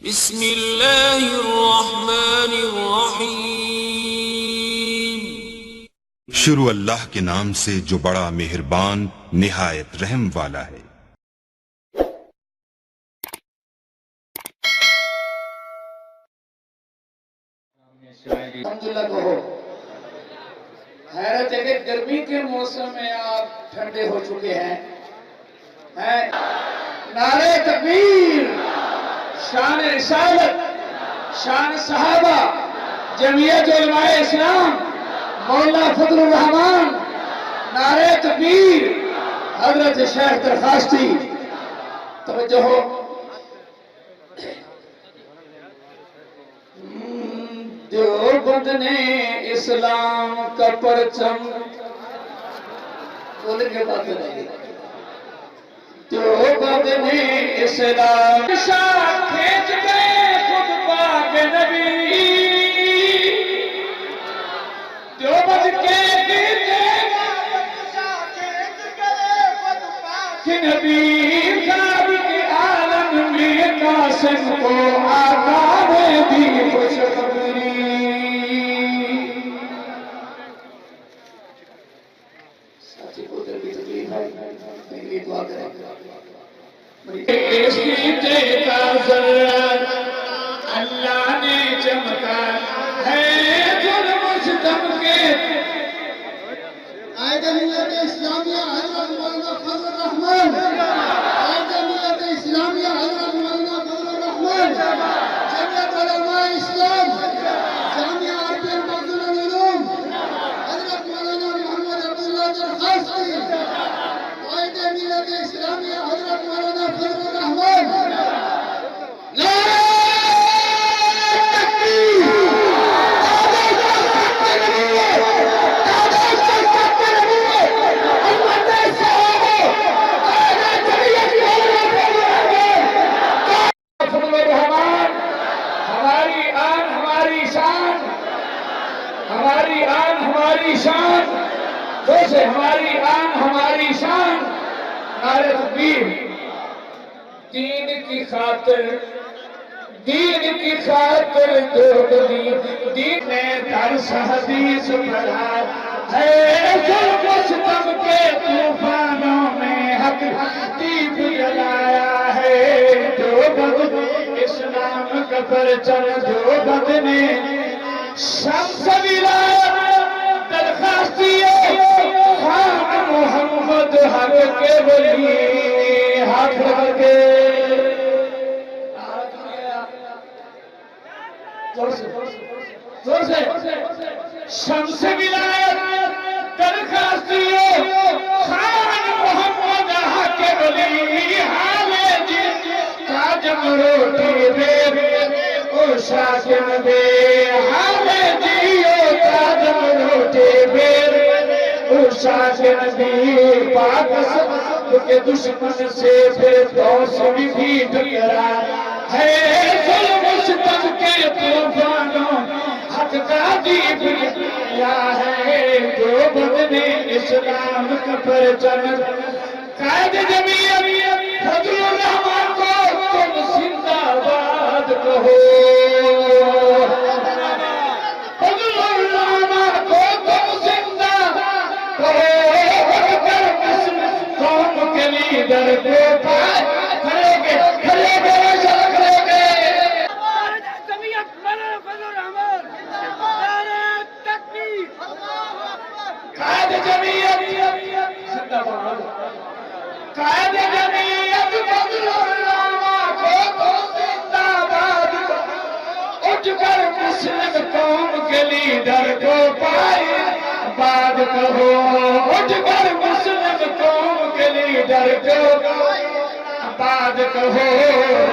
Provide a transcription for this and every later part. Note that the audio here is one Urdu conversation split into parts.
بسم اللہ الرحمن الرحیم۔ شروع اللہ کے نام سے جو بڑا مہربان نہایت رحم والا ہے۔ الحمدللہ کہو۔ حیرت ہے کہ گرمی کے موسم میں آپ ٹھنڈے ہو چکے ہیں۔ نعرہ تکبیر، شان رسالت، شان صحابہ، جمعیت علماء اسلام، مولانا فضل الرحمان، نعرہ تکبیر، حضرت شیخ درخواستی۔ توجہ ہو۔ دیوبند نے اسلام کا پرچم بول کے بات نہیں۔ دیوبند نے اسلام شاہ کھینچ گئے خود پاک نبی، دیوبند کے گرجے شاہ کھینچ گئے خود پاک نبی، خواب کے عالم میں قاسم کو آقا نے دی خوشخبری۔ ساتھی کو دل کی تکلیف ہے، میری دعا کریں۔ اس کی دیتا ذرہ اللہ نے چمکا ہے، ظلم ستم کے آئے جمعیت اسلامیہ حضرت مولانا فضل الرحمان، آئے جمعیت اسلامیہ حضرت مولانا فضل الرحمان، جمعیت علماء اسلام، جامعہ عربیہ فضل العلوم، حضرت مولانا محمد عبداللہ درخواستی، آئے جمعیت اسلامیہ حضرت مولانا فضل الرحمان۔ ہماری آن ہماری شان، جیسے ہماری آن ہماری شان، نعرہ تکبیر۔ دین کی خاطر، دین کی خاطر دین نے درس حدیث پڑھا ہے، ظلم و ستم کے طوفانوں میں حق دیپ جلایا ہے۔ دیوبند اسلام کا پرچم دیوبند نے شمس ولایت درخواستی، خان محمد حق کے ولی، ہاتھ لگا کے زور سے شمس ولایت درخواستی، خان محمد حق کے ولی، حال جن تاجم روٹی بے شاکن بے، حال جیو تاجم روٹی بے شاکن بے، پاک سب کے دشمن سے پھر دوس بھی ٹکرا ہے، ظلم ستم کے طوفانوں حق کا دیپ جلایا ہے۔ دیوبند نے اسلام کا پرچم، قائد جمعیت فضل الرحمان کو تم زندہ باد کہو، فضل الرحمان کو تم زندہ کہو، قوم کے لیڈر کو پائے کھڑے گے جمعیت مولانا فضل الرحمان، نعرہ تکبیر۔ قائد جمعیت زندہ باد، قائد جمعیت فضل الرحمان کو تم زندہ باد کہو، اٹھ کر مسلم قوم کے لیڈر کو پائے باد کہو، اٹھ کر مسلم قوم کے لیڈر کو باد کہو۔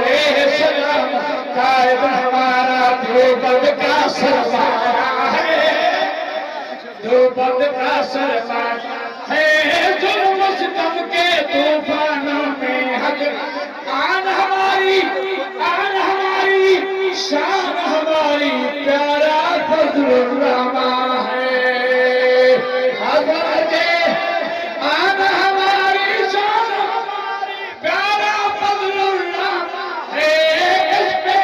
اے سلام قائد ہمارا دیوبند کا سرمایہ ہے، دیوبند کا سرمایہ ہے، ظلم و ستم کے طوفانوں میں حق آن ہماری شان ہماری، پیارا فضل الرحمان ہے۔ حضرت آن ہماری شان ہماری، پیارا فضل الرحمان ہے، اس پہ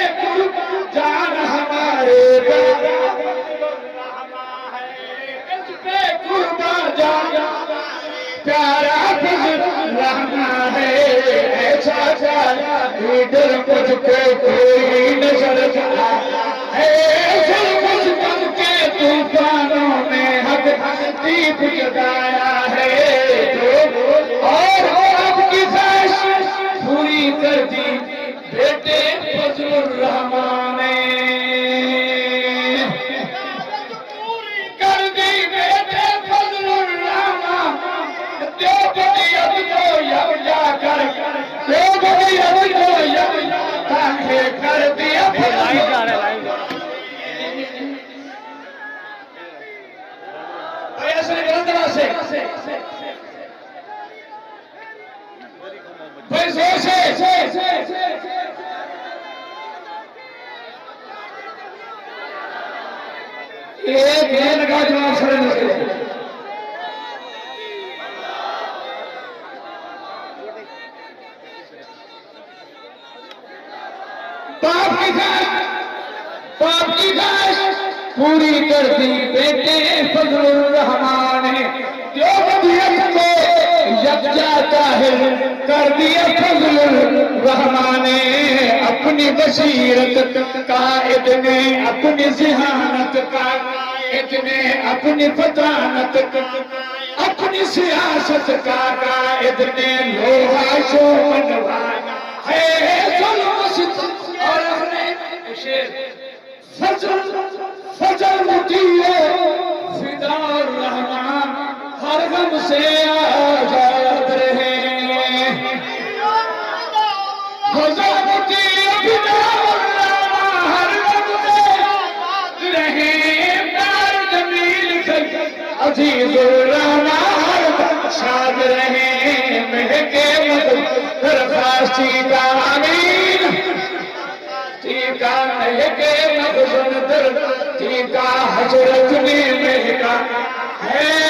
ادھر مجھ کو کوئی نظر اے کچھ بن کے طوفانوں میں حق دیپ جگایا ہے اور آپ کی خواہش پوری کر دی بیٹے فضل الرحمان نے کر دی بیٹے فضل الرحمان دیوبندی اب تو یب جا کر دیوبندی اب تو یب تاکہ کر دیا ایسے گرندرہ سے بھائی زور سے ایک ہے لگا جواب سڑے نسل باپ کی خواہش پوری کر دی بیٹے فضل الرحمان نے دیوبندیت کو یکجا طاہر کر دیا فضل الرحمان نے اپنی بصیرت قائد نے اپنی ذہانت قائد نے اپنی فطانت اپنی سیاست کا قائد نے لوہا شو منوایا ہے ظلم اور اپنے فجر مٹیے فدا الرحمان ہر غم سے آزاد رہے فجر مٹیے فدا الرحمان ہر غم سے آزاد رہے پیار جمیل کر عزیز الرحمان ہر غم شاد رہے مہکے مدد درخواستی کا امین ٹھیکا مہکے مغزن در ٹھیکا حضرت میں مہکا ہے